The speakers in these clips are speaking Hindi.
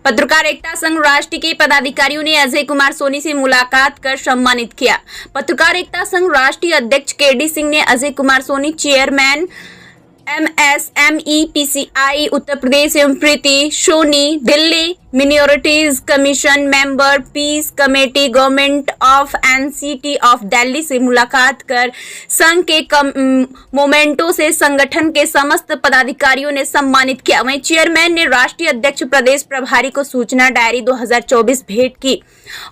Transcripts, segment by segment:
पत्रकार एकता संघ राष्ट्र के पदाधिकारियों ने अजय कुमार सोनी से मुलाकात कर सम्मानित किया। पत्रकार एकता संघ राष्ट्रीय अध्यक्ष केडी सिंह ने Ajay Kumar Soni, chairman MSME PCI Uttar Pradesh एवं Preeti Soni, Delhi minorities commission member, peace committee, government of NCT of Delhi से मुलाकात कर संघ के मोमेंटो से संगठन के समस्त पदाधिकारियों ने सम्मानित किया। वहीं चेयरमैन ने राष्ट्रीय अध्यक्ष प्रदेश प्रभारी को सूचना डायरी 2024 भेंट की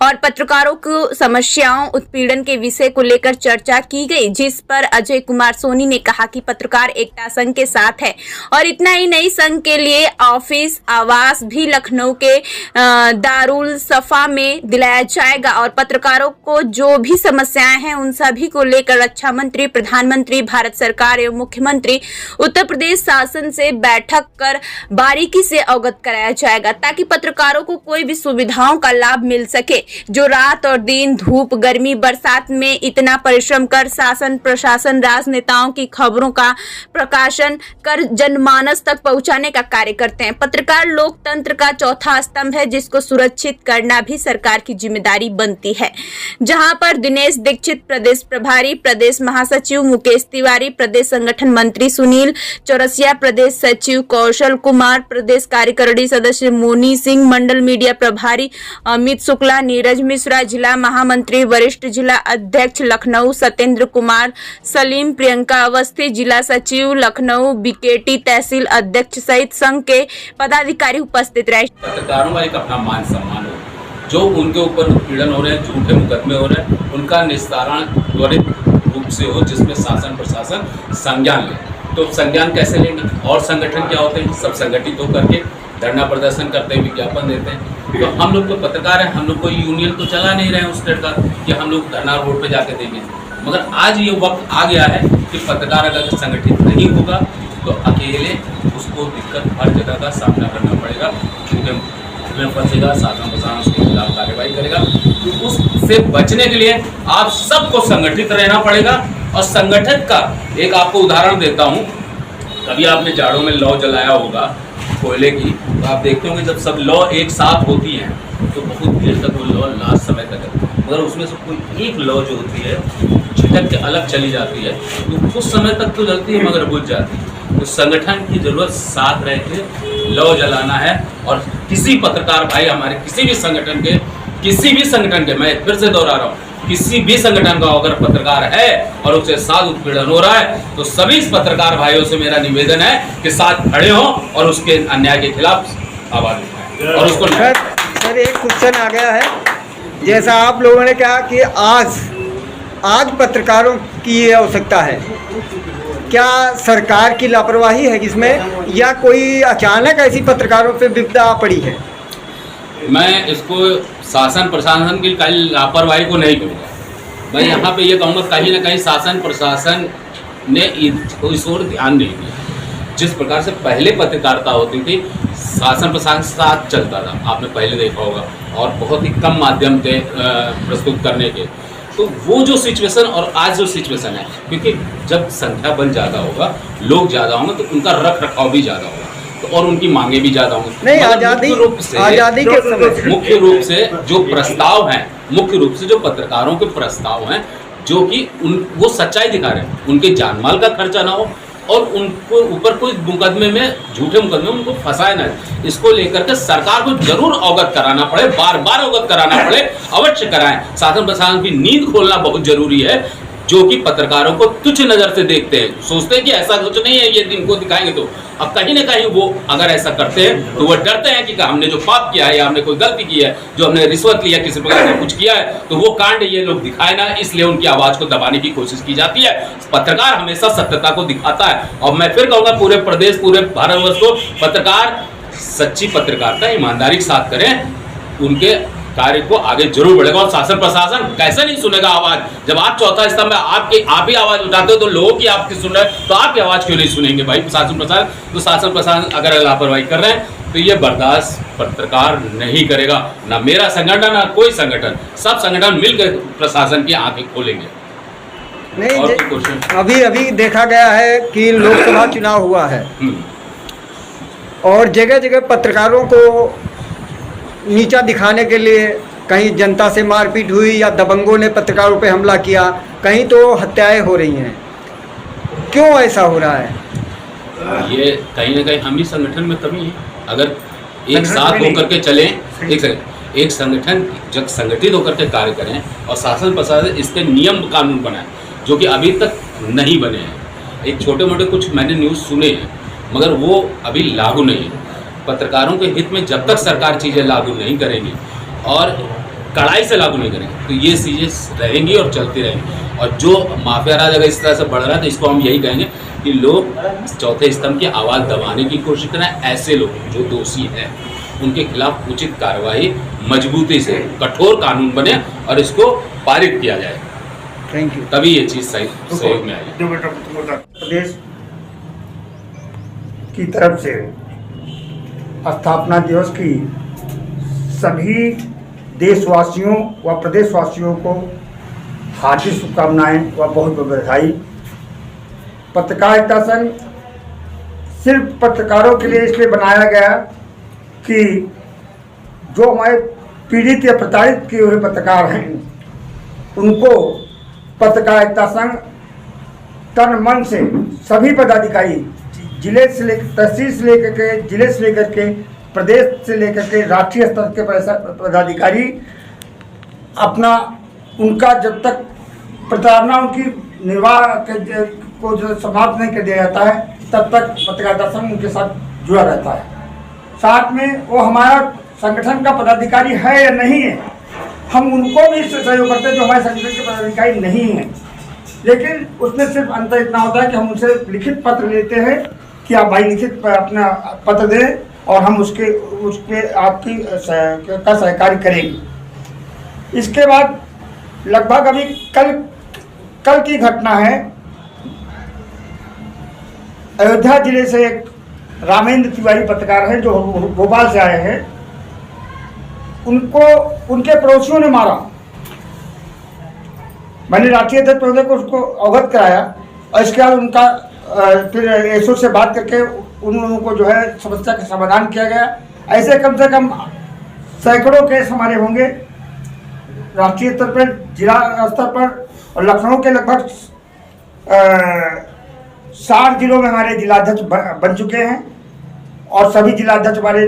और पत्रकारों को समस्याओं, उत्पीड़न के विषय को लेकर चर्चा की गई, जिस पर अजय कुमार सोनी ने कहा कि पत्रकार एकता संघ के साथ है और इतना ही नहीं, संघ के लिए ऑफिस, आवास भी लखनऊ के दारुल सफा में दिलाया जाएगा और पत्रकारों को जो भी समस्याएं हैं उन सभी को लेकर रक्षा मंत्री, प्रधानमंत्री, भारत सरकार एवं मुख्यमंत्री उत्तर प्रदेश शासन से बैठक कर बारीकी से अवगत कराया जाएगा, ताकि पत्रकारों को कोई भी सुविधाओं का लाभ मिल सके, जो रात और दिन, धूप, गर्मी, बरसात में इतना परिश्रम कर शासन, प्रशासन, राजनेताओं की खबरों का प्रकाशन कर जनमानस तक पहुंचाने का कार्य करते हैं। पत्रकार लोकतंत्र का चौथा स्तंभ है, जिसको सुरक्षित करना भी सरकार की जिम्मेदारी बनती है। जहां पर दिनेश दीक्षित प्रदेश प्रभारी, प्रदेश महासचिव मुकेश तिवारी, प्रदेश संगठन मंत्री सुनील चौरसिया, प्रदेश सचिव कौशल कुमार, प्रदेश कार्यकारिणी सदस्य मोनी सिंह, मंडल मीडिया प्रभारी अमित शुक्ला, नीरज मिश्रा, जिला महामंत्री वरिष्ठ जिला अध्यक्ष लखनऊ सत्येंद्र कुमार, सलीम, प्रियंका अवस्थी, जिला सचिव लखनऊ, बीकेटी तहसील अध्यक्ष सहित संघ के पदाधिकारी उपस्थित रहे। पत्रकारों का एक अपना मान सम्मान हो, जो उनके ऊपर उत्पीड़न हो रहे हैं, झूठे मुकदमे हो रहे हैं, उनका निस्तारण त्वरित रूप से हो, जिसमें शासन प्रशासन संज्ञान ले। तो संज्ञान कैसे लेंगे? और संगठन क्या होते हैं? सब संगठित होकर के धरना प्रदर्शन करते हैं, विज्ञापन देते हैं। तो हम लोग तो पत्रकार हैं, हम लोग कोई यूनियन तो चला नहीं रहे हैं उस स्टेट का कि हम लोग धरना रोड पे जाके देंगे। मगर आज ये वक्त आ गया है कि पत्रकार अगर संगठित नहीं होगा तो अकेले उसको दिक्कत हर जगह का सामना करना पड़ेगा, क्योंकि में फंसेगा, शासन प्रशासन उसके खिलाफ कार्रवाई करेगा। तो उससे बचने के लिए आप सबको संगठित रहना पड़ेगा। और संगठन का एक आपको उदाहरण देता हूँ। कभी आपने जाड़ों में लौ जलाया होगा कोयले की, तो आप देखते होंगे जब सब लौ एक साथ होती हैं तो बहुत देर तक वो लौ लास्ट समय तक है, मगर उसमें से कोई एक लौ जो होती है छिटक के अलग चली जाती है, तो कुछ समय तक तो जलती है मगर बुझ जाती है। तो संगठन की जरूरत साथ रह के लौ जलाना है। और किसी पत्रकार भाई हमारे किसी भी संगठन के मैं फिर से दोहरा रहा हूँ, किसी भी संगठन का अगर पत्रकार है और उसके साथ उत्पीड़न हो रहा है तो सभी पत्रकार भाइयों से मेरा निवेदन है कि साथ खड़े हों और उसके अन्याय के खिलाफ आवाज उठाएं और उसको। सर एक क्वेश्चन आ गया है, जैसा आप लोगों ने कहा कि आज पत्रकारों की ये आवश्यकता है, क्या सरकार की लापरवाही है इसमें, या कोई अचानक ऐसी पत्रकारों पे विपदा पड़ी है? मैं इसको शासन प्रशासन की लापरवाही को नहीं कहूँगा, मैं यहाँ पे ये कहूँगा कहीं ना कहीं शासन प्रशासन ने इस ओर ध्यान नहीं दिया। जिस प्रकार से पहले पत्रकारिता होती थी, शासन प्रशासन साथ चलता था, आपने पहले देखा होगा, और बहुत ही कम माध्यम थे प्रस्तुत करने के। तो वो जो सिचुएशन और आज जो सिचुएशन है, क्योंकि जब संख्या बल ज़्यादा होगा, लोग ज़्यादा होंगे, तो उनका रख रखाव भी ज़्यादा होगा, तो और उनकी मांगे भी ज़्यादा होंगी। नहीं, आज़ादी के समय मुख्य रूप से जो प्रस्ताव हैं, मुख्य रूप से जो पत्रकारों के प्रस्ताव हैं, जो कि वो सच्चाई दिखा रहे हैं, उनके जानमाल का खर्चा ना हो और उनको ऊपर कोई मुकदमे में, झूठे मुकदमे में उनको फंसाए ना, इसको लेकर के सरकार को जरूर अवगत कराना पड़े, बार बार अवगत कराना पड़े, अवश्य कराएं। शासन प्रशासन की नींद खोलना बहुत जरूरी है, जो कि पत्रकारों को तुच्छ नज़र से देखते हैं, सोचते हैं कि ऐसा कुछ नहीं है, ये इनको दिखाएंगे तो। अब कहीं ना कहीं वो अगर ऐसा करते हैं तो वो डरते हैं कि हमने जो पाप किया है या हमने कोई गलती की है, जो हमने रिश्वत लिया, किसी प्रकार का कुछ किया है, तो वो कांड ये लोग दिखाए ना, इसलिए उनकी आवाज़ को दबाने की कोशिश की जाती है। पत्रकार हमेशा सत्यता को दिखाता है। और मैं फिर कहूँगा पूरे प्रदेश, पूरे भारतवर्ष को पत्रकार सच्ची पत्रकारिता, ईमानदारी के साथ करें, उनके कार्य को आगे जरूर बढ़ेगा। और शासन प्रशासन कैसे नहीं सुनेगा आवाज? जब आप चौथा स्तंभ में आप ही आवाज उठाते हो तो लोगों की आपकी सुन रहे हैं, तो आपकी आवाज क्यों नहीं सुनेंगे भाई शासन प्रशासन? तो शासन प्रशासन अगर लापरवाही कर रहे हैं तो ये बर्दाश्त पत्रकार नहीं करेगा, ना मेरा संगठन ना कोई संगठन, सब संगठन मिलकर प्रशासन की आंखें खोलेंगे। नहीं, अभी देखा गया है कि लोकसभा चुनाव हुआ है और जगह जगह पत्रकारों को नीचा दिखाने के लिए कहीं जनता से मारपीट हुई या दबंगों ने पत्रकारों पे हमला किया, कहीं तो हत्याएं हो रही हैं। क्यों ऐसा हो रहा है? ये कहीं ना कहीं हम ही संगठन में कमी है। अगर एक साथ होकर के चलें, एक संगठन जब संगठित होकर के कार्य करें और शासन प्रशासन इसके नियम कानून बनाए, जो कि अभी तक नहीं बने हैं। एक छोटे मोटे कुछ मैंने न्यूज़ सुने हैं, मगर वो अभी लागू नहीं है। पत्रकारों के हित में जब तक सरकार चीज़ें लागू नहीं करेंगी और कड़ाई से लागू नहीं करेंगे तो ये चीज़ें रहेंगी और चलती रहेंगी। और जो माफिया राज अगर इस तरह से बढ़ रहा है तो इसको हम यही कहेंगे कि लोग चौथे स्तंभ की आवाज़ दबाने की कोशिश करें। ऐसे लोग जो दोषी हैं उनके खिलाफ उचित कार्रवाई मजबूती से कठोर कानून बने और इसको पारित किया जाए। Thank you. तभी ये चीज़ सही सहयोग में आएगी। प्रदेश की तरफ से स्थापना दिवस की सभी देशवासियों व प्रदेशवासियों को हार्दिक शुभकामनाएं व बहुत बहुत बधाई। पत्रकारिता संघ सिर्फ पत्रकारों के लिए इसलिए बनाया गया कि जो हमारे पीड़ित या प्रताड़ित किए हुए पत्रकार हैं उनको पत्रकारिता संघ तन मन से सभी पदाधिकारी जिले से लेकर तहसील से लेकर के जिले से लेकर के प्रदेश से लेकर के राष्ट्रीय स्तर के पदाधिकारी अपना उनका जब तक प्रताड़नाओं की निर्वाह को जो समाप्त नहीं कर दिया जाता है तब तक पत्रकारिता संघ उनके साथ जुड़ा रहता है। साथ में वो हमारा संगठन का पदाधिकारी है या नहीं है, हम उनको भी सहयोग करते हैं जो हमारे संगठन के पदाधिकारी नहीं हैं। लेकिन उसमें सिर्फ अंतर इतना होता है कि हम उनसे लिखित पत्र लेते हैं कि आप भाई लिखित अपना पत्र दें और हम उसके आपकी का सहकार्य करेंगे। इसके बाद लगभग अभी कल की घटना है, अयोध्या जिले से एक रामेंद्र तिवारी पत्रकार हैं जो भोपाल से आए हैं, उनको उनके पड़ोसियों ने मारा। मैंने राष्ट्रीय अध्यक्ष महोदय को उसको अवगत कराया और इसके बाद उनका फिर एसओ से बात करके उन लोगों को जो है समस्या का समाधान किया गया। ऐसे कम से कम सैकड़ों केस हमारे होंगे राष्ट्रीय स्तर पर, जिला स्तर पर, और लखनऊ के लगभग 60 जिलों में हमारे जिलाध्यक्ष बन चुके हैं और सभी जिलाध्यक्ष हमारे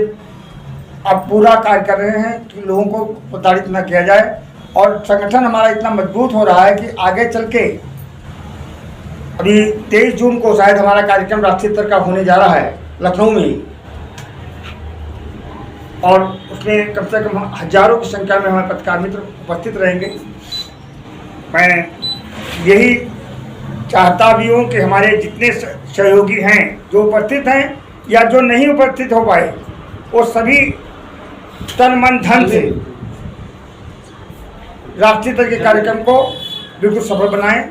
अब पूरा कार्य कर रहे हैं कि लोगों को प्रताड़ित न किया जाए। और संगठन हमारा इतना मजबूत हो रहा है कि आगे चल के अभी 23 जून को शायद हमारा कार्यक्रम राष्ट्रीय स्तर का होने जा रहा है लखनऊ में ही, और उसमें कम से कम हजारों की संख्या में हमारे पत्रकार मित्र उपस्थित रहेंगे। मैं यही चाहता भी हूँ कि हमारे जितने सहयोगी हैं जो उपस्थित हैं या जो नहीं उपस्थित हो पाए वो सभी तन मन धन से राष्ट्रीय स्तर के कार्यक्रम को बिल्कुल सफल बनाएं।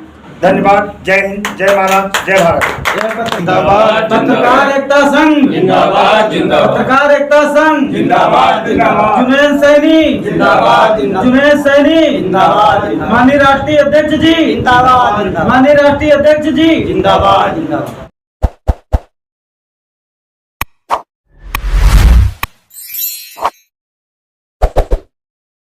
धन्यवाद। जय हिंद, जय महाराज, जय भारत। जिंदाबाद पत्रकार एकता संघ, जिंदाबाद जिंदाबाद पत्रकार एकता संघ, जिंदाबाद जिंदाबाद जुनैद सैनी, जिंदाबाद जुनैद सैनी, जिंदाबाद माननीय राष्ट्रीय अध्यक्ष जी, जिंदाबाद माननीय राष्ट्रीय अध्यक्ष जी, जिंदाबाद जिंदाबाद।